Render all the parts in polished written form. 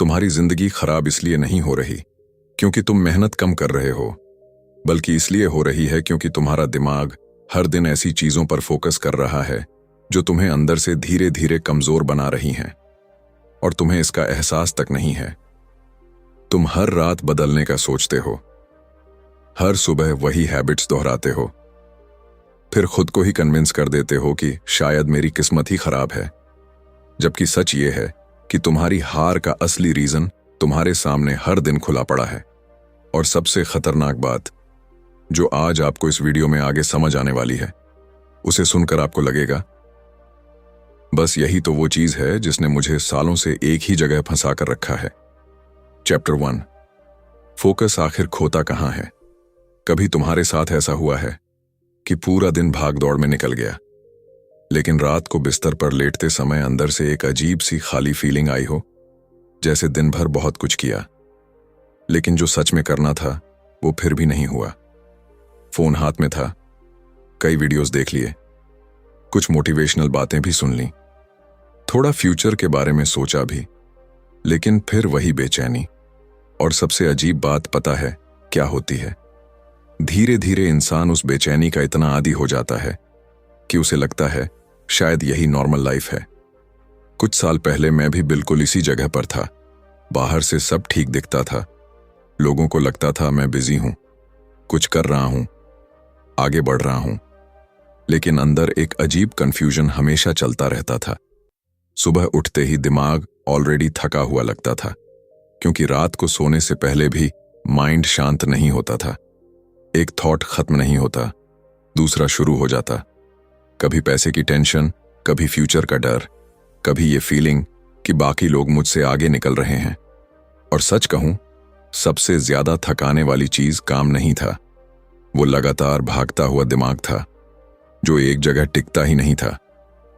तुम्हारी जिंदगी खराब इसलिए नहीं हो रही क्योंकि तुम मेहनत कम कर रहे हो, बल्कि इसलिए हो रही है क्योंकि तुम्हारा दिमाग हर दिन ऐसी चीजों पर फोकस कर रहा है जो तुम्हें अंदर से धीरे धीरे कमजोर बना रही हैं, और तुम्हें इसका एहसास तक नहीं है। तुम हर रात बदलने का सोचते हो, हर सुबह वही हैबिट्स दोहराते हो, फिर खुद को ही कन्विंस कर देते हो कि शायद मेरी किस्मत ही खराब है, जबकि सच ये है कि तुम्हारी हार का असली रीजन तुम्हारे सामने हर दिन खुला पड़ा है। और सबसे खतरनाक बात जो आज आपको इस वीडियो में आगे समझ आने वाली है, उसे सुनकर आपको लगेगा बस यही तो वो चीज है जिसने मुझे सालों से एक ही जगह फंसा कर रखा है। चैप्टर 1, फोकस आखिर खोता कहां है। कभी तुम्हारे साथ ऐसा हुआ है कि पूरा दिन भाग दौड़ में निकल गया, लेकिन रात को बिस्तर पर लेटते समय अंदर से एक अजीब सी खाली फीलिंग आई हो, जैसे दिन भर बहुत कुछ किया, लेकिन जो सच में करना था वो फिर भी नहीं हुआ। फोन हाथ में था, कई वीडियोस देख लिए, कुछ मोटिवेशनल बातें भी सुन ली, थोड़ा फ्यूचर के बारे में सोचा भी, लेकिन फिर वही बेचैनी। और सबसे अजीब बात पता है क्या होती है? धीरे धीरे इंसान उस बेचैनी का इतना आदी हो जाता है कि उसे लगता है शायद यही नॉर्मल लाइफ है। कुछ साल पहले मैं भी बिल्कुल इसी जगह पर था। बाहर से सब ठीक दिखता था, लोगों को लगता था मैं बिजी हूं, कुछ कर रहा हूं, आगे बढ़ रहा हूं, लेकिन अंदर एक अजीब कंफ्यूजन हमेशा चलता रहता था। सुबह उठते ही दिमाग ऑलरेडी थका हुआ लगता था, क्योंकि रात को सोने से पहले भी माइंड शांत नहीं होता था। एक थॉट खत्म नहीं होता, दूसरा शुरू हो जाता। कभी पैसे की टेंशन, कभी फ्यूचर का डर, कभी ये फीलिंग कि बाकी लोग मुझसे आगे निकल रहे हैं। और सच कहूं, सबसे ज्यादा थकाने वाली चीज काम नहीं था, वो लगातार भागता हुआ दिमाग था जो एक जगह टिकता ही नहीं था।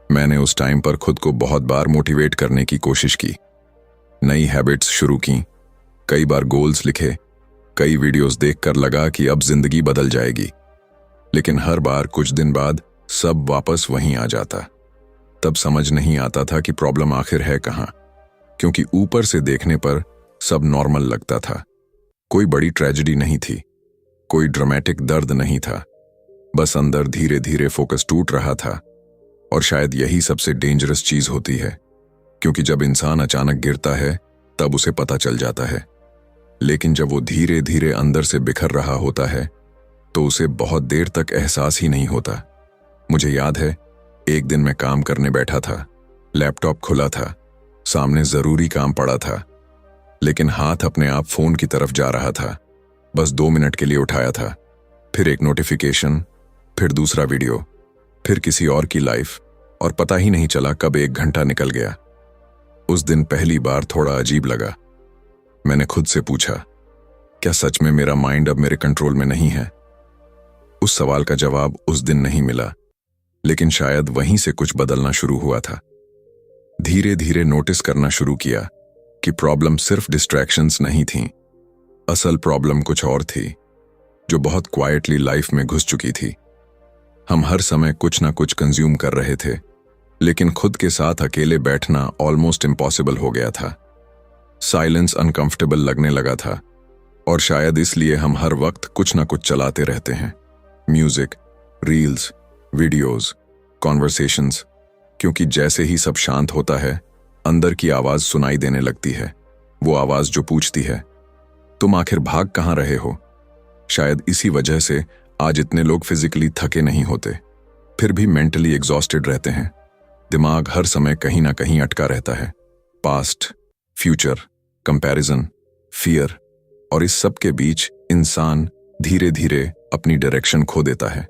मैंने उस टाइम पर खुद को बहुत बार मोटिवेट करने की कोशिश की, नई हैबिट्स शुरू की, कई बार गोल्स लिखे, कई वीडियोस देखकर लगा कि अब जिंदगी बदल जाएगी, लेकिन हर बार कुछ दिन बाद सब वापस वहीं आ जाता। तब समझ नहीं आता था कि प्रॉब्लम आखिर है कहां, क्योंकि ऊपर से देखने पर सब नॉर्मल लगता था। कोई बड़ी ट्रेजेडी नहीं थी, कोई ड्रामेटिक दर्द नहीं था, बस अंदर धीरे धीरे फोकस टूट रहा था। और शायद यही सबसे डेंजरस चीज होती है, क्योंकि जब इंसान अचानक गिरता है तब उसे पता चल जाता है, लेकिन जब वो धीरे धीरे अंदर से बिखर रहा होता है तो उसे बहुत देर तक एहसास ही नहीं होता। मुझे याद है, एक दिन मैं काम करने बैठा था, लैपटॉप खुला था, सामने जरूरी काम पड़ा था, लेकिन हाथ अपने आप फोन की तरफ जा रहा था। बस 2 मिनट के लिए उठाया था, फिर एक नोटिफिकेशन, फिर दूसरा वीडियो, फिर किसी और की लाइफ, और पता ही नहीं चला कब 1 घंटा निकल गया। उस दिन पहली बार थोड़ा अजीब लगा। मैंने खुद से पूछा, क्या सच में मेरा माइंड अब मेरे कंट्रोल में नहीं है? उस सवाल का जवाब उस दिन नहीं मिला, लेकिन शायद वहीं से कुछ बदलना शुरू हुआ था। धीरे धीरे नोटिस करना शुरू किया कि प्रॉब्लम सिर्फ डिस्ट्रैक्शंस नहीं थी, असल प्रॉब्लम कुछ और थी जो बहुत क्वाइटली लाइफ में घुस चुकी थी। हम हर समय कुछ ना कुछ कंज्यूम कर रहे थे, लेकिन खुद के साथ अकेले बैठना ऑलमोस्ट इम्पॉसिबल हो गया था। साइलेंस अनकंफर्टेबल लगने लगा था, और शायद इसलिए हम हर वक्त कुछ ना कुछ चलाते रहते हैं। म्यूजिक, रील्स, वीडियोस, कॉन्वर्सेशंस, क्योंकि जैसे ही सब शांत होता है अंदर की आवाज सुनाई देने लगती है, वो आवाज जो पूछती है, तुम आखिर भाग कहां रहे हो? शायद इसी वजह से आज इतने लोग फिजिकली थके नहीं होते, फिर भी मेंटली एग्जॉस्टेड रहते हैं। दिमाग हर समय कहीं ना कहीं अटका रहता है। पास्ट, फ्यूचर, कंपैरिजन, फियर, और इस सब के बीच इंसान धीरे धीरे अपनी डायरेक्शन खो देता है।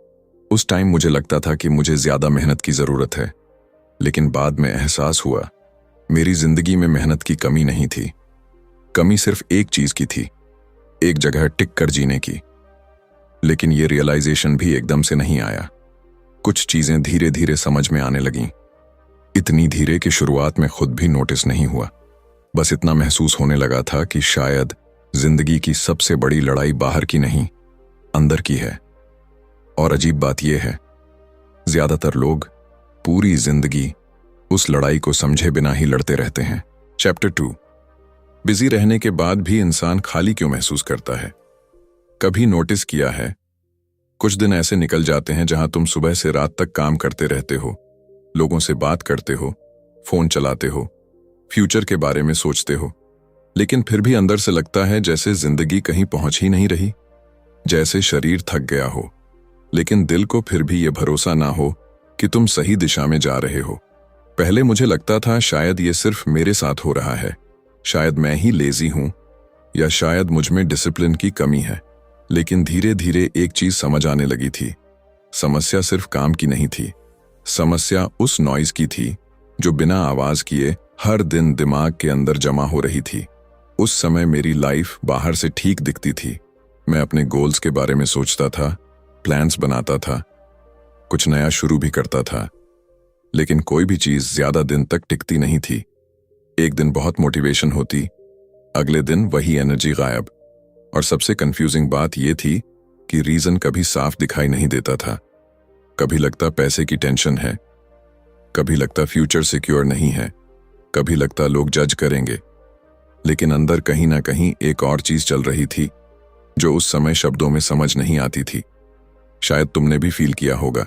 उस टाइम मुझे लगता था कि मुझे ज्यादा मेहनत की जरूरत है, लेकिन बाद में एहसास हुआ मेरी जिंदगी में मेहनत की कमी नहीं थी। कमी सिर्फ एक चीज की थी, एक जगह टिक कर जीने की। लेकिन ये रियलाइजेशन भी एकदम से नहीं आया। कुछ चीजें धीरे धीरे समझ में आने लगीं, इतनी धीरे कि शुरुआत में खुद भी नोटिस नहीं हुआ। बस इतना महसूस होने लगा था कि शायद जिंदगी की सबसे बड़ी लड़ाई बाहर की नहीं, अंदर की है। और अजीब बात यह है, ज्यादातर लोग पूरी जिंदगी उस लड़ाई को समझे बिना ही लड़ते रहते हैं। चैप्टर 2, बिजी रहने के बाद भी इंसान खाली क्यों महसूस करता है? कभी नोटिस किया है? कुछ दिन ऐसे निकल जाते हैं जहां तुम सुबह से रात तक काम करते रहते हो, लोगों से बात करते हो, फोन चलाते हो, फ्यूचर के बारे में सोचते हो, लेकिन फिर भी अंदर से लगता है जैसे जिंदगी कहीं पहुंच ही नहीं रही, जैसे शरीर थक गया हो, लेकिन दिल को फिर भी ये भरोसा ना हो कि तुम सही दिशा में जा रहे हो। पहले मुझे लगता था शायद ये सिर्फ मेरे साथ हो रहा है, शायद मैं ही लेजी हूं, या शायद मुझ में डिसिप्लिन की कमी है। लेकिन धीरे धीरे एक चीज समझ आने लगी थी। समस्या सिर्फ काम की नहीं थी, समस्या उस नॉइज की थी जो बिना आवाज किए हर दिन दिमाग के अंदर जमा हो रही थी। उस समय मेरी लाइफ बाहर से ठीक दिखती थी। मैं अपने गोल्स के बारे में सोचता था, प्लान्स बनाता था, कुछ नया शुरू भी करता था, लेकिन कोई भी चीज ज्यादा दिन तक टिकती नहीं थी। एक दिन बहुत मोटिवेशन होती, अगले दिन वही एनर्जी गायब। और सबसे कंफ्यूजिंग बात यह थी कि रीजन कभी साफ दिखाई नहीं देता था। कभी लगता पैसे की टेंशन है, कभी लगता फ्यूचर सिक्योर नहीं है, कभी लगता लोग जज करेंगे, लेकिन अंदर कहीं ना कहीं एक और चीज चल रही थी जो उस समय शब्दों में समझ नहीं आती थी। शायद तुमने भी फील किया होगा,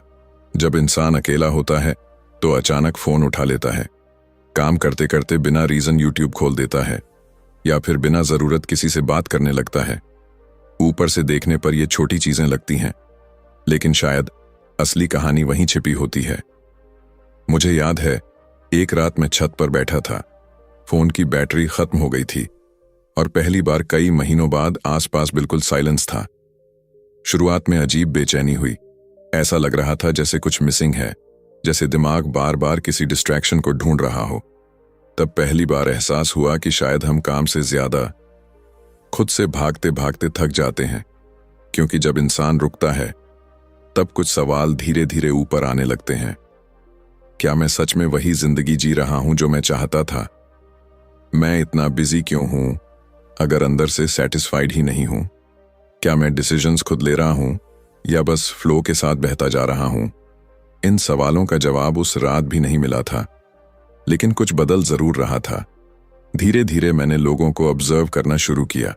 जब इंसान अकेला होता है तो अचानक फोन उठा लेता है, काम करते करते बिना रीजन यूट्यूब खोल देता है, या फिर बिना जरूरत किसी से बात करने लगता है। ऊपर से देखने पर ये छोटी चीजें लगती हैं, लेकिन शायद असली कहानी वहीं छिपी होती है। मुझे याद है, एक रात मैं छत पर बैठा था, फोन की बैटरी खत्म हो गई थी और पहली बार कई महीनों बाद आसपास बिल्कुल साइलेंस था। शुरुआत में अजीब बेचैनी हुई, ऐसा लग रहा था जैसे कुछ मिसिंग है, जैसे दिमाग बार बार किसी डिस्ट्रैक्शन को ढूंढ रहा हो। तब पहली बार एहसास हुआ कि शायद हम काम से ज्यादा खुद से भागते भागते थक जाते हैं, क्योंकि जब इंसान रुकता है तब कुछ सवाल धीरे धीरे ऊपर आने लगते हैं। क्या मैं सच में वही जिंदगी जी रहा हूं जो मैं चाहता था? मैं इतना बिजी क्यों हूं अगर अंदर से सेटिस्फाइड ही नहीं हूं? क्या मैं डिसीजंस खुद ले रहा हूं या बस फ्लो के साथ बहता जा रहा हूं? इन सवालों का जवाब उस रात भी नहीं मिला था, लेकिन कुछ बदल जरूर रहा था। धीरे धीरे मैंने लोगों को ऑब्जर्व करना शुरू किया।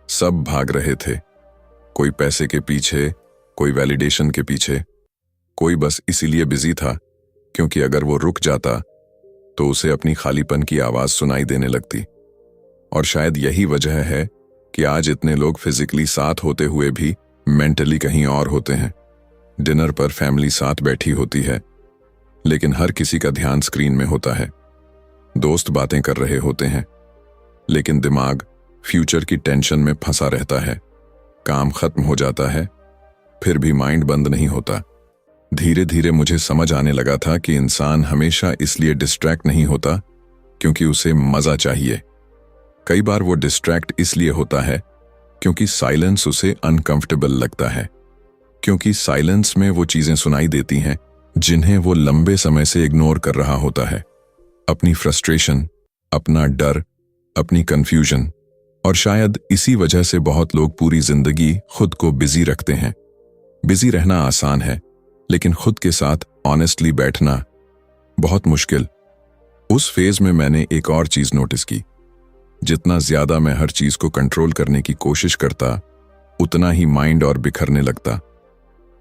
सब भाग रहे थे, कोई पैसे के पीछे, कोई वैलिडेशन के पीछे, कोई बस इसीलिए बिजी था क्योंकि अगर वो रुक जाता तो उसे अपनी खालीपन की आवाज सुनाई देने लगती। और शायद यही वजह है कि आज इतने लोग फिजिकली साथ होते हुए भी मेंटली कहीं और होते हैं। डिनर पर फैमिली साथ बैठी होती है, लेकिन हर किसी का ध्यान स्क्रीन में होता है। दोस्त बातें कर रहे होते हैं, लेकिन दिमाग फ्यूचर की टेंशन में फंसा रहता है। काम खत्म हो जाता है, फिर भी माइंड बंद नहीं होता। धीरे धीरे मुझे समझ आने लगा था कि इंसान हमेशा इसलिए डिस्ट्रैक्ट नहीं होता क्योंकि उसे मजा चाहिए। कई बार वो डिस्ट्रैक्ट इसलिए होता है क्योंकि साइलेंस उसे अनकंफर्टेबल लगता है, क्योंकि साइलेंस में वो चीजें सुनाई देती हैं जिन्हें वो लंबे समय से इग्नोर कर रहा होता है। अपनी फ्रस्ट्रेशन, अपना डर, अपनी कंफ्यूजन। और शायद इसी वजह से बहुत लोग पूरी जिंदगी खुद को बिजी रखते हैं। बिजी रहना आसान है, लेकिन खुद के साथ ऑनेस्टली बैठना बहुत मुश्किल। उस फेज में मैंने एक और चीज नोटिस की, जितना ज्यादा मैं हर चीज को कंट्रोल करने की कोशिश करता, उतना ही माइंड और बिखरने लगता।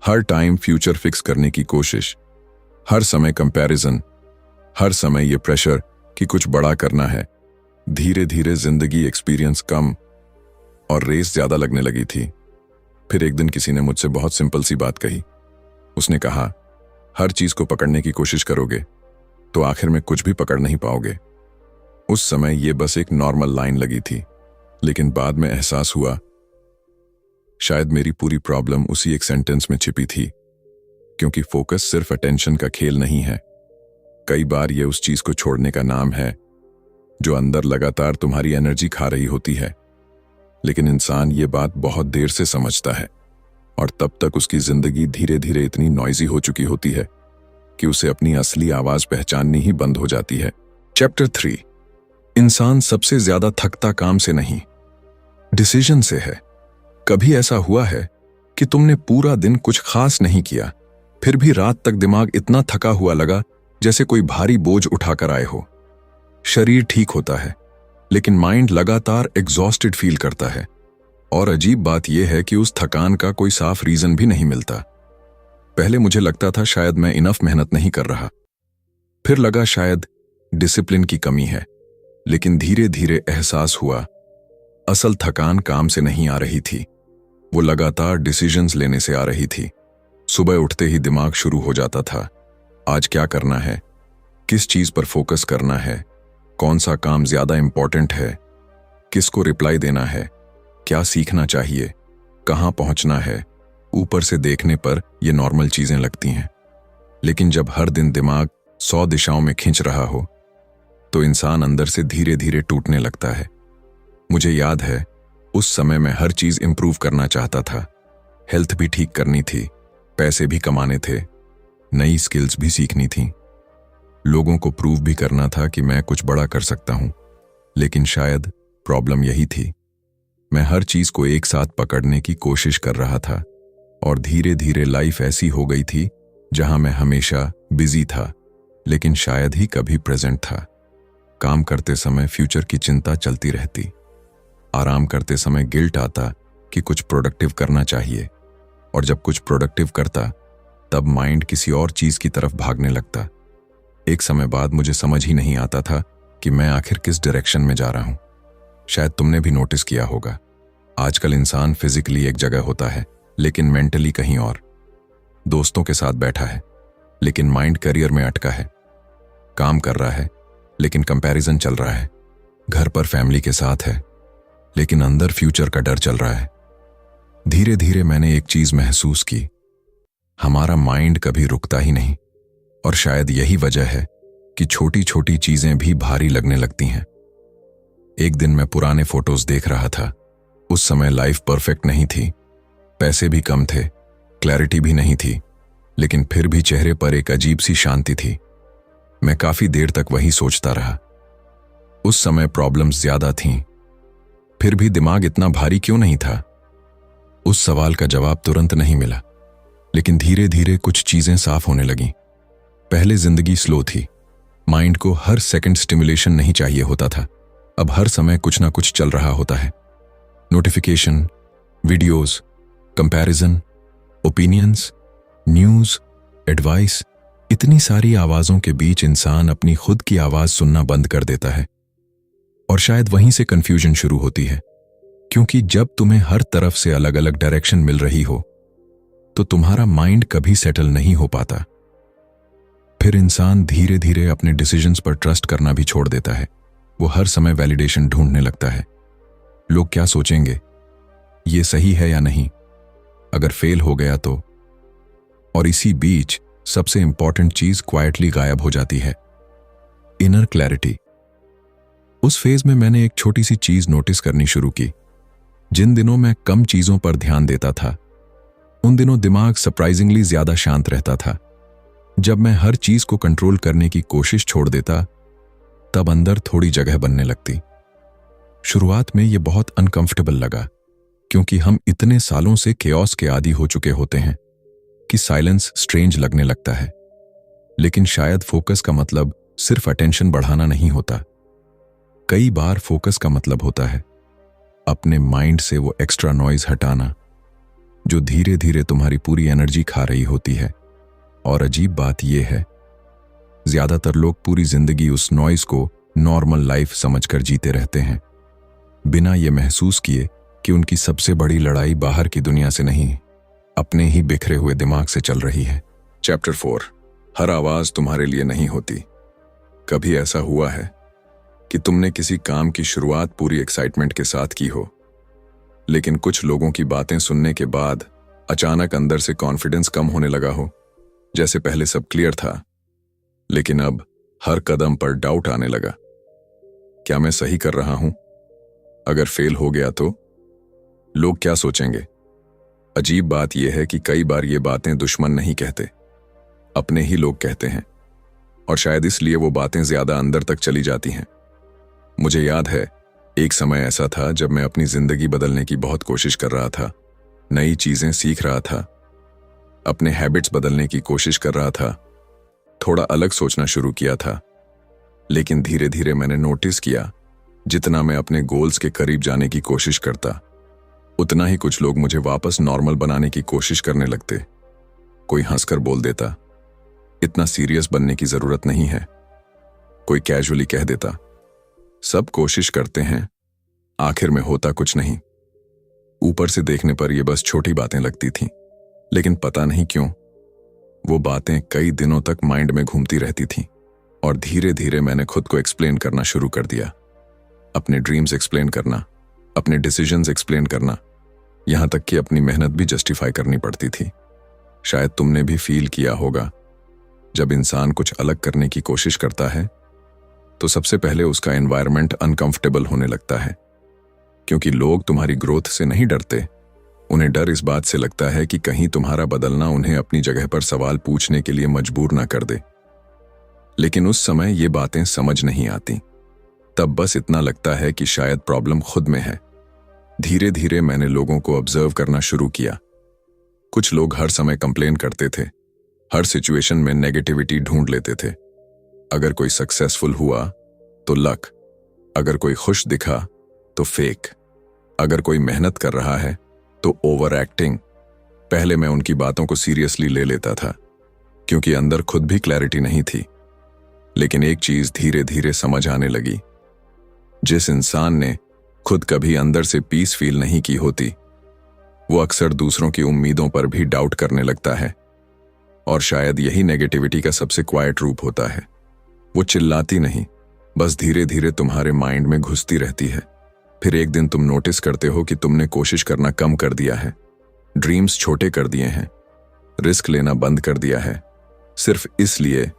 हर टाइम फ्यूचर फिक्स करने की कोशिश, हर समय कंपैरिजन, हर समय ये प्रेशर कि कुछ बड़ा करना है। धीरे धीरे जिंदगी एक्सपीरियंस कम और रेस ज्यादा लगने लगी थी। फिर एक दिन किसी ने मुझसे बहुत सिंपल सी बात कही। उसने कहा, हर चीज को पकड़ने की कोशिश करोगे तो आखिर में कुछ भी पकड़ नहीं पाओगे। उस समय ये बस एक नॉर्मल लाइन लगी थी, लेकिन बाद में एहसास हुआ शायद मेरी पूरी प्रॉब्लम उसी एक सेंटेंस में छिपी थी। क्योंकि फोकस सिर्फ अटेंशन का खेल नहीं है, कई बार ये उस चीज को छोड़ने का नाम है जो अंदर लगातार तुम्हारी एनर्जी खा रही होती है। लेकिन इंसान ये बात बहुत देर से समझता है, और तब तक उसकी जिंदगी धीरे धीरे इतनी नॉइजी हो चुकी होती है कि उसे अपनी असली आवाज पहचाननी ही बंद हो जाती है। चैप्टर 3। इंसान सबसे ज्यादा थकता काम से नहीं, डिसीजन से है। कभी ऐसा हुआ है कि तुमने पूरा दिन कुछ खास नहीं किया, फिर भी रात तक दिमाग इतना थका हुआ लगा जैसे कोई भारी बोझ उठाकर आए हो। शरीर ठीक होता है, लेकिन माइंड लगातार एग्जॉस्टेड फील करता है। और अजीब बात यह है कि उस थकान का कोई साफ रीजन भी नहीं मिलता। पहले मुझे लगता था शायद मैं इनफ मेहनत नहीं कर रहा, फिर लगा शायद डिसिप्लिन की कमी है, लेकिन धीरे धीरे एहसास हुआ असल थकान काम से नहीं आ रही थी, वो लगातार डिसीजंस लेने से आ रही थी। सुबह उठते ही दिमाग शुरू हो जाता था, आज क्या करना है, किस चीज पर फोकस करना है, कौन सा काम ज्यादा इंपॉर्टेंट है, किसको रिप्लाई देना है, क्या सीखना चाहिए, कहां पहुंचना है। ऊपर से देखने पर ये नॉर्मल चीजें लगती हैं, लेकिन जब हर दिन दिमाग 100 दिशाओं में खींच रहा हो तो इंसान अंदर से धीरे धीरे टूटने लगता है। मुझे याद है उस समय मैं हर चीज इंप्रूव करना चाहता था, हेल्थ भी ठीक करनी थी, पैसे भी कमाने थे, नई स्किल्स भी सीखनी थी, लोगों को प्रूव भी करना था कि मैं कुछ बड़ा कर सकता हूं। लेकिन शायद प्रॉब्लम यही थी, मैं हर चीज को एक साथ पकड़ने की कोशिश कर रहा था और धीरे धीरे लाइफ ऐसी हो गई थी जहां मैं हमेशा बिजी था लेकिन शायद ही कभी प्रेजेंट था। काम करते समय फ्यूचर की चिंता चलती रहती, आराम करते समय गिल्ट आता कि कुछ प्रोडक्टिव करना चाहिए, और जब कुछ प्रोडक्टिव करता तब माइंड किसी और चीज की तरफ भागने लगता। एक समय बाद मुझे समझ ही नहीं आता था कि मैं आखिर किस डायरेक्शन में जा रहा हूं। शायद तुमने भी नोटिस किया होगा, आजकल इंसान फिजिकली एक जगह होता है लेकिन मेंटली कहीं और। दोस्तों के साथ बैठा है लेकिन माइंड करियर में अटका है, काम कर रहा है लेकिन कंपैरिजन चल रहा है, घर पर फैमिली के साथ है लेकिन अंदर फ्यूचर का डर चल रहा है। धीरे धीरे मैंने एक चीज महसूस की, हमारा माइंड कभी रुकता ही नहीं, और शायद यही वजह है कि छोटी छोटी चीजें भी भारी लगने लगती हैं। एक दिन मैं पुराने फोटोज देख रहा था। उस समय लाइफ परफेक्ट नहीं थी, पैसे भी कम थे, क्लैरिटी भी नहीं थी, लेकिन फिर भी चेहरे पर एक अजीब सी शांति थी। मैं काफी देर तक वही सोचता रहा। उस समय प्रॉब्लम्स ज्यादा थीं, फिर भी दिमाग इतना भारी क्यों नहीं था? उस सवाल का जवाब तुरंत नहीं मिला, लेकिन धीरे धीरे कुछ चीजें साफ होने लगीं। पहले जिंदगी स्लो थी, माइंड को हर सेकंड स्टिमुलेशन नहीं चाहिए होता था। अब हर समय कुछ ना कुछ चल रहा होता है, notification, videos, comparison, opinions, news, advice. इतनी सारी आवाजों के बीच इंसान अपनी खुद की आवाज सुनना बंद कर देता है, और शायद वहीं से कंफ्यूजन शुरू होती है, क्योंकि जब तुम्हें हर तरफ से अलग अलग डायरेक्शन मिल रही हो तो तुम्हारा माइंड कभी सेटल नहीं हो पाता। फिर इंसान धीरे धीरे अपने डिसीजंस पर ट्रस्ट करना भी छोड़ देता है। वो हर समय वैलिडेशन ढूंढने लगता है, लोग क्या सोचेंगे, ये सही है या नहीं, अगर फेल हो गया तो। और इसी बीच सबसे इंपॉर्टेंट चीज क्वाइटली गायब हो जाती है, इनर क्लैरिटी। उस फेज में मैंने एक छोटी सी चीज नोटिस करनी शुरू की। जिन दिनों मैं कम चीजों पर ध्यान देता था उन दिनों दिमाग सरप्राइजिंगली ज्यादा शांत रहता था। जब मैं हर चीज को कंट्रोल करने की कोशिश छोड़ देता तब अंदर थोड़ी जगह बनने लगती। शुरुआत में यह बहुत अनकंफर्टेबल लगा, क्योंकि हम इतने सालों से केओस के आदी हो चुके होते हैं कि साइलेंस स्ट्रेंज लगने लगता है। लेकिन शायद फोकस का मतलब सिर्फ अटेंशन बढ़ाना नहीं होता। कई बार फोकस का मतलब होता है अपने माइंड से वो एक्स्ट्रा नॉइज हटाना जो धीरे धीरे तुम्हारी पूरी एनर्जी खा रही होती है। और अजीब बात यह है, ज्यादातर लोग पूरी जिंदगी उस नॉइज को नॉर्मल लाइफ समझकर जीते रहते हैं, बिना ये महसूस किए कि उनकी सबसे बड़ी लड़ाई बाहर की दुनिया से नहीं, अपने ही बिखरे हुए दिमाग से चल रही है। चैप्टर 4, हर आवाज तुम्हारे लिए नहीं होती। कभी ऐसा हुआ है कि तुमने किसी काम की शुरुआत पूरी एक्साइटमेंट के साथ की हो, लेकिन कुछ लोगों की बातें सुनने के बाद अचानक अंदर से कॉन्फिडेंस कम होने लगा हो? जैसे पहले सब क्लियर था, लेकिन अब हर कदम पर डाउट आने लगा। क्या मैं सही कर रहा हूं? अगर फेल हो गया तो लोग क्या सोचेंगे? अजीब बात यह है कि कई बार ये बातें दुश्मन नहीं कहते, अपने ही लोग कहते हैं, और शायद इसलिए वो बातें ज्यादा अंदर तक चली जाती हैं। मुझे याद है एक समय ऐसा था जब मैं अपनी जिंदगी बदलने की बहुत कोशिश कर रहा था, नई चीजें सीख रहा था, अपने हैबिट्स बदलने की कोशिश कर रहा था, थोड़ा अलग सोचना शुरू किया था। लेकिन धीरे धीरे मैंने नोटिस किया जितना मैं अपने गोल्स के करीब जाने की कोशिश करता, उतना ही कुछ लोग मुझे वापस नॉर्मल बनाने की कोशिश करने लगते। कोई हंसकर बोल देता, इतना सीरियस बनने की जरूरत नहीं है। कोई कैजुअली कह देता, सब कोशिश करते हैं, आखिर में होता कुछ नहीं। ऊपर से देखने पर यह बस छोटी बातें लगती थीं, लेकिन पता नहीं क्यों वो बातें कई दिनों तक माइंड में घूमती रहती थीं। और धीरे धीरे मैंने खुद को एक्सप्लेन करना शुरू कर दिया। अपने ड्रीम्स एक्सप्लेन करना, अपने डिसीजंस एक्सप्लेन करना, यहां तक कि अपनी मेहनत भी जस्टिफाई करनी पड़ती थी। शायद तुमने भी फील किया होगा, जब इंसान कुछ अलग करने की कोशिश करता है तो सबसे पहले उसका एनवायरनमेंट अनकंफर्टेबल होने लगता है, क्योंकि लोग तुम्हारी ग्रोथ से नहीं डरते। उन्हें डर इस बात से लगता है कि कहीं तुम्हारा बदलना उन्हें अपनी जगह पर सवाल पूछने के लिए मजबूर ना कर दे। लेकिन उस समय ये बातें समझ नहीं आती। तब बस इतना लगता है कि शायद प्रॉब्लम खुद में है। धीरे धीरे मैंने लोगों को ऑब्जर्व करना शुरू किया। कुछ लोग हर समय कंप्लेन करते थे, हर सिचुएशन में नेगेटिविटी ढूंढ लेते थे। अगर कोई सक्सेसफुल हुआ तो लक, अगर कोई खुश दिखा तो फेक, अगर कोई मेहनत कर रहा है तो ओवर एक्टिंग। पहले मैं उनकी बातों को सीरियसली ले लेता था, क्योंकि अंदर खुद भी क्लैरिटी नहीं थी। लेकिन एक चीज धीरे धीरे समझ आने लगी, जिस इंसान ने खुद कभी अंदर से पीस फील नहीं की होती, वो अक्सर दूसरों की उम्मीदों पर भी डाउट करने लगता है। और शायद यही नेगेटिविटी का सबसे क्वाइट रूप होता है। वो चिल्लाती नहीं, बस धीरे धीरे तुम्हारे माइंड में घुसती रहती है। फिर एक दिन तुम नोटिस करते हो कि तुमने कोशिश करना कम कर दिया है, ड्रीम्स छोटे कर दिए हैं, रिस्क लेना बंद कर दिया है, सिर्फ इसलिए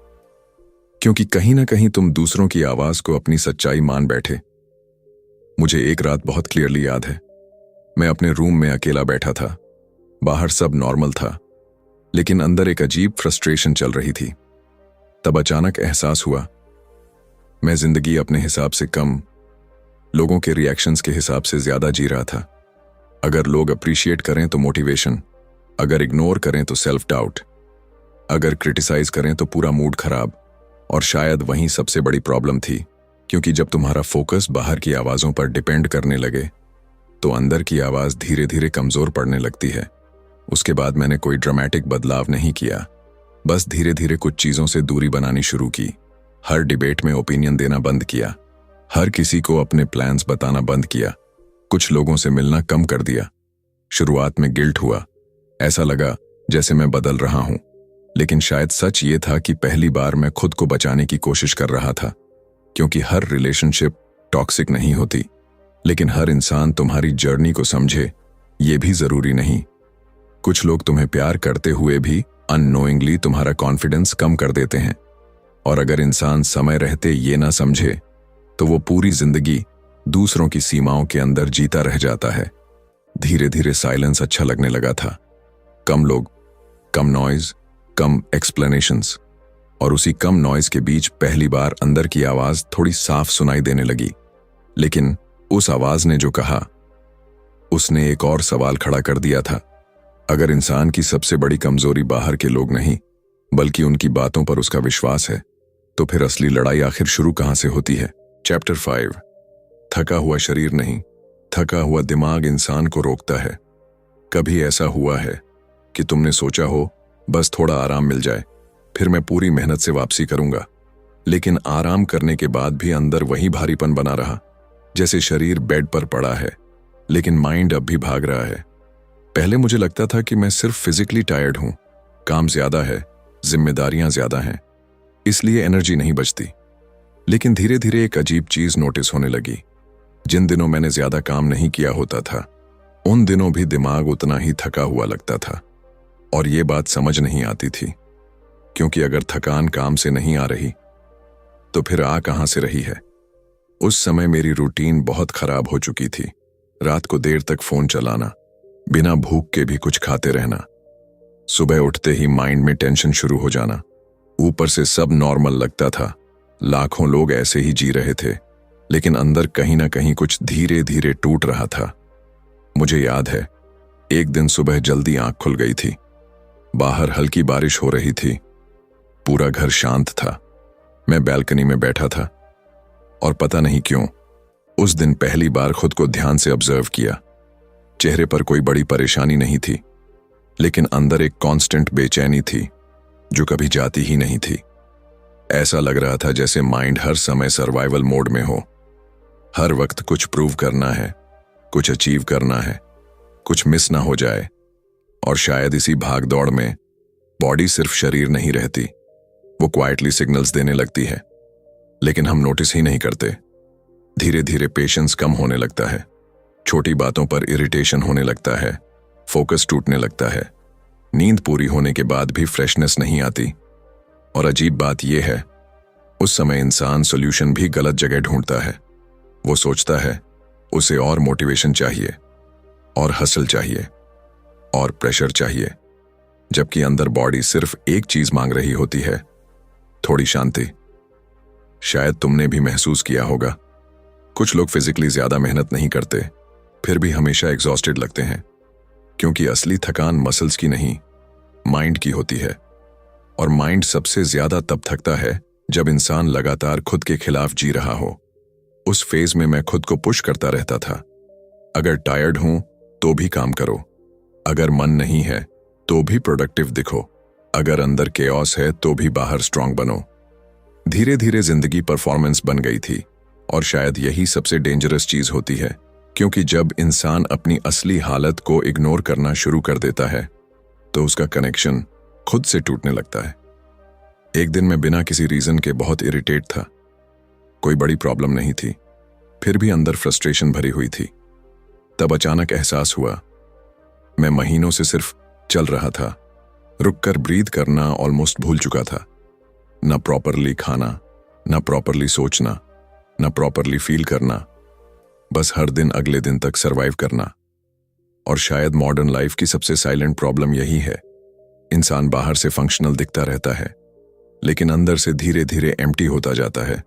क्योंकि कहीं ना कहीं तुम दूसरों की आवाज को अपनी सच्चाई मान बैठे। मुझे एक रात बहुत क्लियरली याद है। मैं अपने रूम में अकेला बैठा था। बाहर सब नॉर्मल था, लेकिन अंदर एक अजीब फ्रस्ट्रेशन चल रही थी। तब अचानक एहसास हुआ, मैं जिंदगी अपने हिसाब से कम, लोगों के रिएक्शंस के हिसाब से ज्यादा जी रहा था। अगर लोग अप्रिशिएट करें तो मोटिवेशन, अगर इग्नोर करें तो सेल्फ डाउट, अगर क्रिटिसाइज करें तो पूरा मूड खराब। और शायद वहीं सबसे बड़ी प्रॉब्लम थी, क्योंकि जब तुम्हारा फोकस बाहर की आवाजों पर डिपेंड करने लगे तो अंदर की आवाज धीरे धीरे कमजोर पड़ने लगती है। उसके बाद मैंने कोई ड्रामेटिक बदलाव नहीं किया, बस धीरे धीरे कुछ चीजों से दूरी बनानी शुरू की। हर डिबेट में ओपिनियन देना बंद किया, हर किसी को अपने प्लान्स बताना बंद किया, कुछ लोगों से मिलना कम कर दिया। शुरुआत में गिल्ट हुआ, ऐसा लगा जैसे मैं बदल रहा हूं, लेकिन शायद सच ये था कि पहली बार मैं खुद को बचाने की कोशिश कर रहा था। क्योंकि हर रिलेशनशिप टॉक्सिक नहीं होती, लेकिन हर इंसान तुम्हारी जर्नी को समझे ये भी जरूरी नहीं। कुछ लोग तुम्हें प्यार करते हुए भी अननोइंगली तुम्हारा कॉन्फिडेंस कम कर देते हैं। और अगर इंसान समय रहते ये ना समझे तो वो पूरी जिंदगी दूसरों की सीमाओं के अंदर जीता रह जाता है। धीरे धीरे साइलेंस अच्छा लगने लगा था। कम लोग, कम नॉइज, कम एक्सप्लेनेशंस। और उसी कम नॉइज के बीच पहली बार अंदर की आवाज थोड़ी साफ सुनाई देने लगी। लेकिन उस आवाज ने जो कहा, उसने एक और सवाल खड़ा कर दिया था। अगर इंसान की सबसे बड़ी कमजोरी बाहर के लोग नहीं, बल्कि उनकी बातों पर उसका विश्वास है, तो फिर असली लड़ाई आखिर शुरू कहां से होती है? चैप्टर 5। थका हुआ शरीर नहीं, थका हुआ दिमाग इंसान को रोकता है। कभी ऐसा हुआ है कि तुमने सोचा हो बस थोड़ा आराम मिल जाए, फिर मैं पूरी मेहनत से वापसी करूंगा, लेकिन आराम करने के बाद भी अंदर वही भारीपन बना रहा, जैसे शरीर बेड पर पड़ा है लेकिन माइंड अब भी भाग रहा है। पहले मुझे लगता था कि मैं सिर्फ फिजिकली टायर्ड हूं, काम ज्यादा है, जिम्मेदारियां ज्यादा हैं, इसलिए एनर्जी नहीं बचती। लेकिन धीरे धीरे एक अजीब चीज नोटिस होने लगी। जिन दिनों मैंने ज्यादा काम नहीं किया होता था, उन दिनों भी दिमाग उतना ही थका हुआ लगता था। और ये बात समझ नहीं आती थी, क्योंकि अगर थकान काम से नहीं आ रही तो फिर आ कहां से रही है? उस समय मेरी रूटीन बहुत खराब हो चुकी थी। रात को देर तक फोन चलाना, बिना भूख के भी कुछ खाते रहना, सुबह उठते ही माइंड में टेंशन शुरू हो जाना। ऊपर से सब नॉर्मल लगता था, लाखों लोग ऐसे ही जी रहे थे, लेकिन अंदर कहीं ना कहीं कुछ धीरे धीरे टूट रहा था। मुझे याद है, एक दिन सुबह जल्दी आंख खुल गई थी। बाहर हल्की बारिश हो रही थी, पूरा घर शांत था। मैं बैल्कनी में बैठा था और पता नहीं क्यों उस दिन पहली बार खुद को ध्यान से ऑब्जर्व किया। चेहरे पर कोई बड़ी परेशानी नहीं थी, लेकिन अंदर एक कांस्टेंट बेचैनी थी जो कभी जाती ही नहीं थी। ऐसा लग रहा था जैसे माइंड हर समय सर्वाइवल मोड में हो। हर वक्त कुछ प्रूव करना है, कुछ अचीव करना है, कुछ मिस ना हो जाए। और शायद इसी भाग दौड़ में बॉडी सिर्फ शरीर नहीं रहती, वो क्वाइटली सिग्नल्स देने लगती है, लेकिन हम नोटिस ही नहीं करते। धीरे धीरे पेशेंस कम होने लगता है, छोटी बातों पर इरिटेशन होने लगता है, फोकस टूटने लगता है, नींद पूरी होने के बाद भी फ्रेशनेस नहीं आती। और अजीब बात यह है, उस समय इंसान सॉल्यूशन भी गलत जगह ढूंढता है। वो सोचता है उसे और मोटिवेशन चाहिए, और हसल चाहिए, और प्रेशर चाहिए, जबकि अंदर बॉडी सिर्फ एक चीज मांग रही होती है, थोड़ी शांति। शायद तुमने भी महसूस किया होगा, कुछ लोग फिजिकली ज्यादा मेहनत नहीं करते, फिर भी हमेशा एग्जॉस्टेड लगते हैं, क्योंकि असली थकान मसल्स की नहीं, माइंड की होती है। और माइंड सबसे ज्यादा तब थकता है जब इंसान लगातार खुद के खिलाफ जी रहा हो। उस फेज में मैं खुद को पुश करता रहता था। अगर टायर्ड हूं तो भी काम करो, अगर मन नहीं है तो भी प्रोडक्टिव दिखो, अगर अंदर केओस है तो भी बाहर स्ट्रांग बनो। धीरे धीरे जिंदगी परफॉर्मेंस बन गई थी, और शायद यही सबसे डेंजरस चीज होती है, क्योंकि जब इंसान अपनी असली हालत को इग्नोर करना शुरू कर देता है तो उसका कनेक्शन खुद से टूटने लगता है। एक दिन मैं बिना किसी रीजन के बहुत इरिटेट था। कोई बड़ी प्रॉब्लम नहीं थी, फिर भी अंदर फ्रस्ट्रेशन भरी हुई थी। तब अचानक एहसास हुआ, मैं महीनों से सिर्फ चल रहा था, रुककर ब्रीथ करना ऑलमोस्ट भूल चुका था। न प्रॉपरली खाना, न प्रॉपरली सोचना, न प्रॉपरली फील करना, बस हर दिन अगले दिन तक सरवाइव करना। और शायद मॉडर्न लाइफ की सबसे साइलेंट प्रॉब्लम यही है। इंसान बाहर से फंक्शनल दिखता रहता है, लेकिन अंदर से धीरे धीरे एम्प्टी होता जाता है।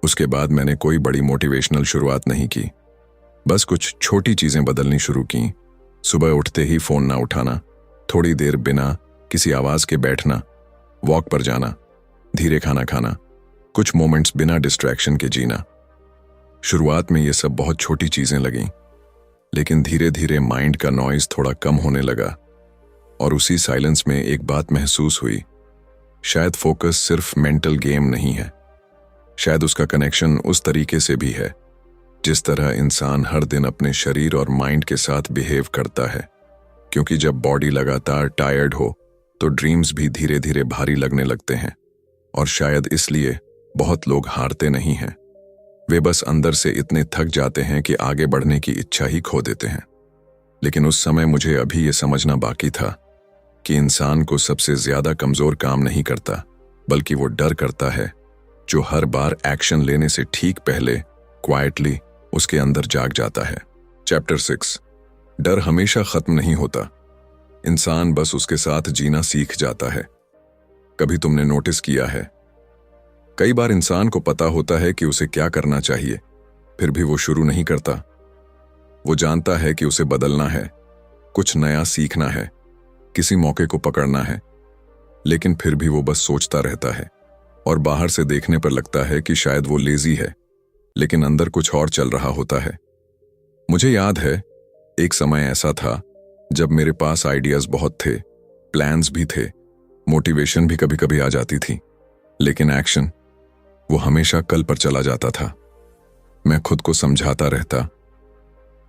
उसके बाद मैंने कोई बड़ी मोटिवेशनल शुरुआत नहीं की, बस कुछ छोटी चीजें बदलनी शुरू की। सुबह उठते ही फोन ना उठाना, थोड़ी देर बिना किसी आवाज के बैठना, वॉक पर जाना, धीरे खाना खाना, कुछ मोमेंट्स बिना डिस्ट्रैक्शन के जीना। शुरुआत में ये सब बहुत छोटी चीजें लगीं, लेकिन धीरे धीरे माइंड का नॉइज थोड़ा कम होने लगा। और उसी साइलेंस में एक बात महसूस हुई, शायद फोकस सिर्फ मेंटल गेम नहीं है, शायद उसका कनेक्शन उस तरीके से भी है जिस तरह इंसान हर दिन अपने शरीर और माइंड के साथ बिहेव करता है। क्योंकि जब बॉडी लगातार टायर्ड हो तो ड्रीम्स भी धीरे धीरे भारी लगने लगते हैं। और शायद इसलिए बहुत लोग हारते नहीं हैं, वे बस अंदर से इतने थक जाते हैं कि आगे बढ़ने की इच्छा ही खो देते हैं। लेकिन उस समय मुझे अभी ये समझना बाकी था कि इंसान को सबसे ज्यादा कमजोर काम नहीं करता, बल्कि वो डर करता है जो हर बार एक्शन लेने से ठीक पहले क्वाइटली उसके अंदर जाग जाता है। चैप्टर 6। डर हमेशा खत्म नहीं होता, इंसान बस उसके साथ जीना सीख जाता है। कभी तुमने नोटिस किया है, कई बार इंसान को पता होता है कि उसे क्या करना चाहिए, फिर भी वो शुरू नहीं करता। वो जानता है कि उसे बदलना है, कुछ नया सीखना है, किसी मौके को पकड़ना है, लेकिन फिर भी वो बस सोचता रहता है। और बाहर से देखने पर लगता है कि शायद वो लेजी है, लेकिन अंदर कुछ और चल रहा होता है। मुझे याद है, एक समय ऐसा था जब मेरे पास आइडियाज बहुत थे, प्लान्स भी थे, मोटिवेशन भी कभी कभी आ जाती थी, लेकिन एक्शन वो हमेशा कल पर चला जाता था। मैं खुद को समझाता रहता,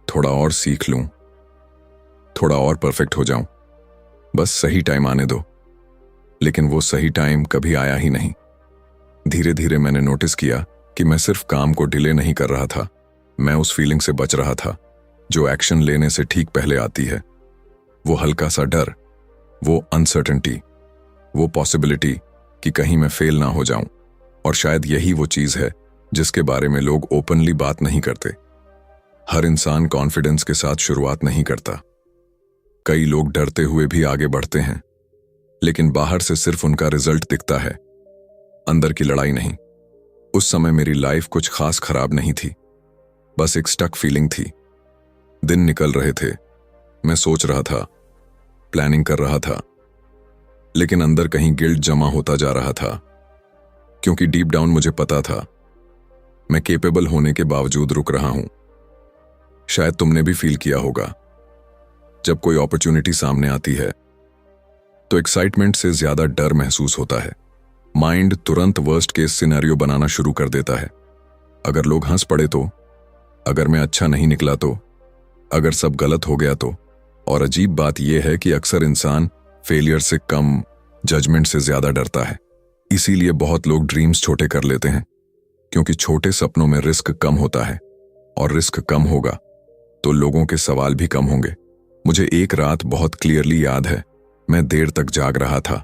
थोड़ा और सीख लूं, थोड़ा और परफेक्ट हो जाऊं, बस सही टाइम आने दो। लेकिन वो सही टाइम कभी आया ही नहीं। धीरे धीरे मैंने नोटिस किया कि मैं सिर्फ काम को डिले नहीं कर रहा था, मैं उस फीलिंग से बच रहा था जो एक्शन लेने से ठीक पहले आती है। वो हल्का सा डर, वो अनसर्टेनिटी, वो पॉसिबिलिटी कि कहीं मैं फेल ना हो जाऊं। और शायद यही वो चीज है जिसके बारे में लोग ओपनली बात नहीं करते। हर इंसान कॉन्फिडेंस के साथ शुरुआत नहीं करता। कई लोग डरते हुए भी आगे बढ़ते हैं, लेकिन बाहर से सिर्फ उनका रिजल्ट दिखता है, अंदर की लड़ाई नहीं। उस समय मेरी लाइफ कुछ खास खराब नहीं थी, बस एक स्टक फीलिंग थी। दिन निकल रहे थे, मैं सोच रहा था, प्लानिंग कर रहा था, लेकिन अंदर कहीं गिल्ट जमा होता जा रहा था, क्योंकि डीप डाउन मुझे पता था मैं केपेबल होने के बावजूद रुक रहा हूं। शायद तुमने भी फील किया होगा, जब कोई अपॉर्चुनिटी सामने आती है तो एक्साइटमेंट से ज्यादा डर महसूस होता है। माइंड तुरंत वर्स्ट केस सिनेरियो बनाना शुरू कर देता है। अगर लोग हंस पड़े तो, अगर मैं अच्छा नहीं निकला तो, अगर सब गलत हो गया तो। और अजीब बात यह है कि अक्सर इंसान फेलियर से कम, जजमेंट से ज्यादा डरता है। इसीलिए बहुत लोग ड्रीम्स छोटे कर लेते हैं, क्योंकि छोटे सपनों में रिस्क कम होता है, और रिस्क कम होगा तो लोगों के सवाल भी कम होंगे। मुझे एक रात बहुत क्लियरली याद है। मैं देर तक जाग रहा था,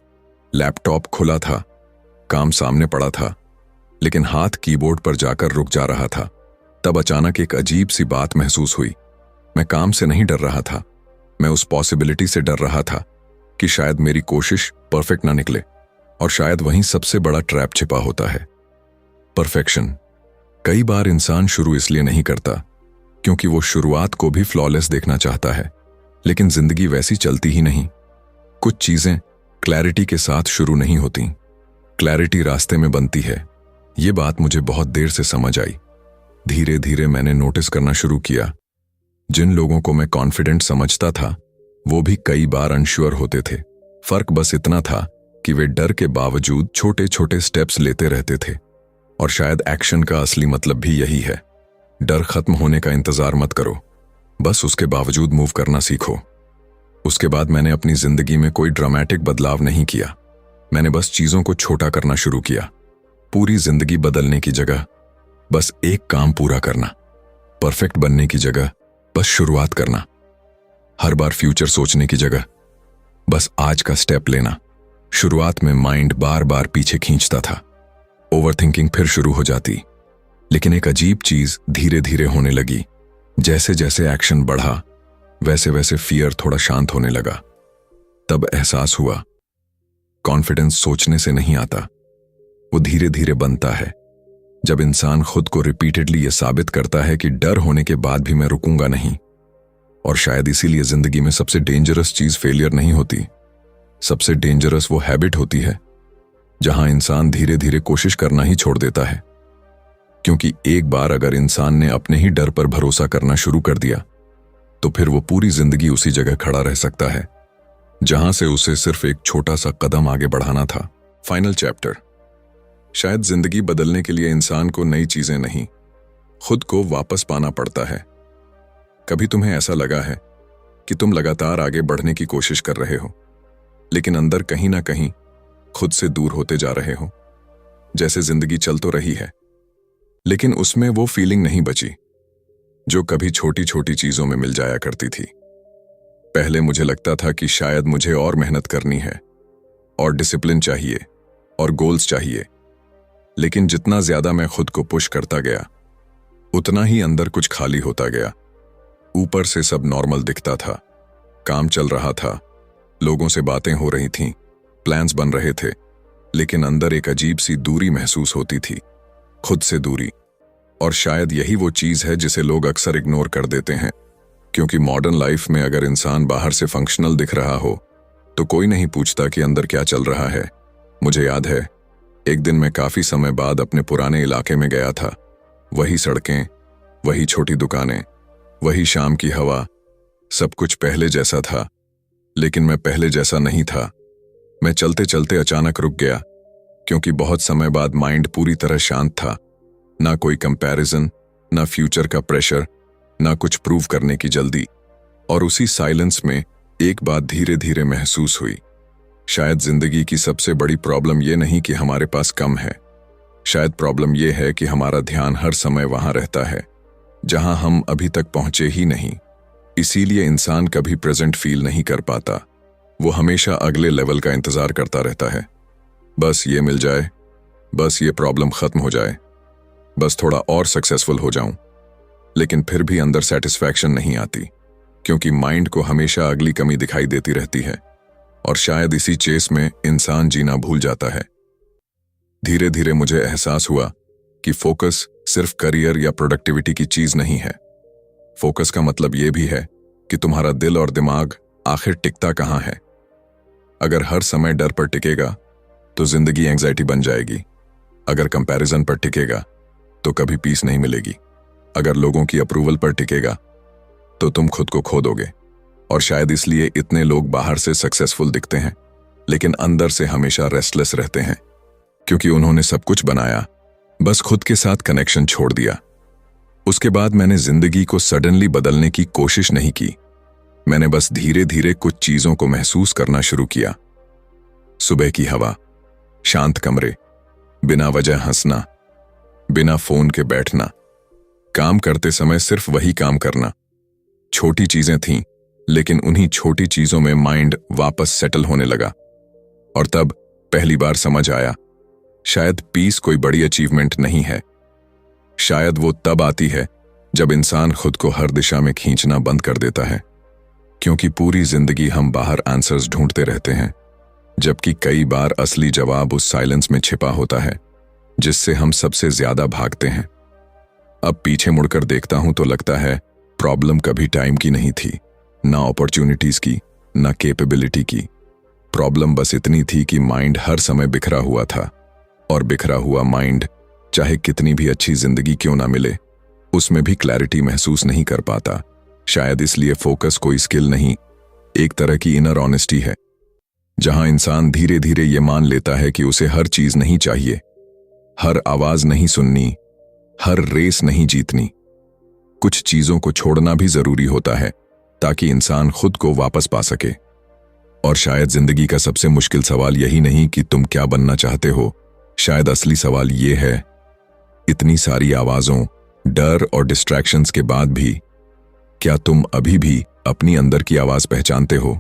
लैपटॉप खुला था, काम सामने पड़ा था, लेकिन हाथ कीबोर्ड पर जाकर रुक जा रहा था। तब अचानक एक अजीब सी बात महसूस हुई। मैं काम से नहीं डर रहा था, मैं उस पॉसिबिलिटी से डर रहा था कि शायद मेरी कोशिश परफेक्ट ना निकले, और शायद वहीं सबसे बड़ा ट्रैप छिपा होता है, परफेक्शन। कई बार इंसान शुरू इसलिए नहीं करता क्योंकि वो शुरुआत को भी फ्लॉलेस देखना चाहता है, लेकिन जिंदगी वैसी चलती ही नहीं। कुछ चीजें क्लैरिटी के साथ शुरू नहीं होती, क्लैरिटी रास्ते में बनती है। ये बात मुझे बहुत देर से समझ आई। धीरे धीरे मैंने नोटिस करना शुरू किया, जिन लोगों को मैं कॉन्फिडेंट समझता था वो भी कई बार अनश्योर होते थे। फर्क बस इतना था कि वे डर के बावजूद छोटे छोटे स्टेप्स लेते रहते थे। और शायद एक्शन का असली मतलब भी यही है। डर खत्म होने का इंतजार मत करो, बस उसके बावजूद मूव करना सीखो। उसके बाद मैंने अपनी जिंदगी में कोई ड्रामेटिक बदलाव नहीं किया। मैंने बस चीजों को छोटा करना शुरू किया। पूरी जिंदगी बदलने की जगह बस एक काम पूरा करना, परफेक्ट बनने की जगह बस शुरुआत करना, हर बार फ्यूचर सोचने की जगह बस आज का स्टेप लेना। शुरुआत में माइंड बार बार पीछे खींचता था, ओवरथिंकिंग फिर शुरू हो जाती, लेकिन एक अजीब चीज धीरे धीरे होने लगी। जैसे जैसे एक्शन बढ़ा वैसे वैसे फियर थोड़ा शांत होने लगा। तब एहसास हुआ, कॉन्फिडेंस सोचने से नहीं आता, वो धीरे धीरे बनता है। जब इंसान खुद को रिपीटेडली ये साबित करता है कि डर होने के बाद भी मैं रुकूंगा नहीं। और शायद इसीलिए जिंदगी में सबसे डेंजरस चीज फेलियर नहीं होती, सबसे डेंजरस वो हैबिट होती है जहां इंसान धीरे धीरे कोशिश करना ही छोड़ देता है। क्योंकि एक बार अगर इंसान ने अपने ही डर पर भरोसा करना शुरू कर दिया तो फिर वो पूरी जिंदगी उसी जगह खड़ा रह सकता है जहां से उसे सिर्फ एक छोटा सा कदम आगे बढ़ाना था। Final chapter. शायद जिंदगी बदलने के लिए इंसान को नई चीजें नहीं, खुद को वापस पाना पड़ता है। कभी तुम्हें ऐसा लगा है कि तुम लगातार आगे बढ़ने की कोशिश कर रहे हो, लेकिन अंदर कहीं ना कहीं खुद से दूर होते जा रहे हो? जैसे जिंदगी चल तो रही है, लेकिन उसमें वो फीलिंग नहीं बची जो कभी छोटी छोटी चीजों में मिल जाया करती थी। पहले मुझे लगता था कि शायद मुझे और मेहनत करनी है, और डिसिप्लिन चाहिए, और गोल्स चाहिए। लेकिन जितना ज्यादा मैं खुद को पुश करता गया, उतना ही अंदर कुछ खाली होता गया। ऊपर से सब नॉर्मल दिखता था, काम चल रहा था, लोगों से बातें हो रही थीं, प्लान्स बन रहे थे, लेकिन अंदर एक अजीब सी दूरी महसूस होती थी, खुद से दूरी। और शायद यही वो चीज है जिसे लोग अक्सर इग्नोर कर देते हैं, क्योंकि मॉडर्न लाइफ में अगर इंसान बाहर से फंक्शनल दिख रहा हो तो कोई नहीं पूछता कि अंदर क्या चल रहा है। मुझे याद है, एक दिन मैं काफी समय बाद अपने पुराने इलाके में गया था। वही सड़कें, वही छोटी दुकानें, वही शाम की हवा, सब कुछ पहले जैसा था, लेकिन मैं पहले जैसा नहीं था। मैं चलते चलते अचानक रुक गया, क्योंकि बहुत समय बाद माइंड पूरी तरह शांत था। ना कोई कंपैरिजन, ना फ्यूचर का प्रेशर, ना कुछ प्रूव करने की जल्दी। और उसी साइलेंस में एक बात धीरे धीरे महसूस हुई। शायद जिंदगी की सबसे बड़ी प्रॉब्लम ये नहीं कि हमारे पास कम है, शायद प्रॉब्लम ये है कि हमारा ध्यान हर समय वहां रहता है जहां हम अभी तक पहुंचे ही नहीं। इसीलिए इंसान कभी प्रेजेंट फील नहीं कर पाता, वो हमेशा अगले लेवल का इंतजार करता रहता है। बस ये मिल जाए, बस ये प्रॉब्लम खत्म हो जाए, बस थोड़ा और सक्सेसफुल हो जाऊं। लेकिन फिर भी अंदर सेटिस्फैक्शन नहीं आती, क्योंकि माइंड को हमेशा अगली कमी दिखाई देती रहती है, और शायद इसी चेस में इंसान जीना भूल जाता है। धीरे धीरे मुझे एहसास हुआ कि फोकस सिर्फ करियर या प्रोडक्टिविटी की चीज नहीं है। फोकस का मतलब यह भी है कि तुम्हारा दिल और दिमाग आखिर टिकता कहां है। अगर हर समय डर पर टिकेगा तो जिंदगी एंग्जाइटी बन जाएगी। अगर कंपैरिजन पर टिकेगा तो कभी पीस नहीं मिलेगी। अगर लोगों की अप्रूवल पर टिकेगा तो तुम खुद को खो दोगे। और शायद इसलिए इतने लोग बाहर से सक्सेसफुल दिखते हैं लेकिन अंदर से हमेशा रेस्टलेस रहते हैं, क्योंकि उन्होंने सब कुछ बनाया, बस खुद के साथ कनेक्शन छोड़ दिया। उसके बाद मैंने जिंदगी को सडनली बदलने की कोशिश नहीं की। मैंने बस धीरे धीरे कुछ चीजों को महसूस करना शुरू किया। सुबह की हवा, शांत कमरे, बिना वजह हंसना, बिना फोन के बैठना, काम करते समय सिर्फ वही काम करना। छोटी चीजें थीं, लेकिन उन्हीं छोटी चीजों में माइंड वापस सेटल होने लगा। और तब पहली बार समझ आया, शायद पीस कोई बड़ी अचीवमेंट नहीं है। शायद वो तब आती है जब इंसान खुद को हर दिशा में खींचना बंद कर देता है, क्योंकि पूरी जिंदगी हम बाहर आंसर्स ढूंढते रहते हैं, जबकि कई बार असली जवाब उस साइलेंस में छिपा होता है जिससे हम सबसे ज्यादा भागते हैं। अब पीछे मुड़कर देखता हूं तो लगता है प्रॉब्लम कभी टाइम की नहीं थी, ना अपॉर्चुनिटीज की, ना कैपेबिलिटी की। प्रॉब्लम बस इतनी थी कि माइंड हर समय बिखरा हुआ था, और बिखरा हुआ माइंड चाहे कितनी भी अच्छी जिंदगी क्यों ना मिले, उसमें भी क्लैरिटी महसूस नहीं कर पाता। शायद इसलिए फोकस कोई स्किल नहीं, एक तरह की इनर ऑनेस्टी है, जहां इंसान धीरे धीरे ये मान लेता है कि उसे हर चीज नहीं चाहिए, हर आवाज नहीं सुननी, हर रेस नहीं जीतनी। कुछ चीजों को छोड़ना भी जरूरी होता है ताकि इंसान खुद को वापस पा सके। और शायद जिंदगी का सबसे मुश्किल सवाल यही नहीं कि तुम क्या बनना चाहते हो, शायद असली सवाल ये है, इतनी सारी आवाजों, डर और डिस्ट्रैक्शंस के बाद भी क्या तुम अभी भी अपनी अंदर की आवाज पहचानते हो?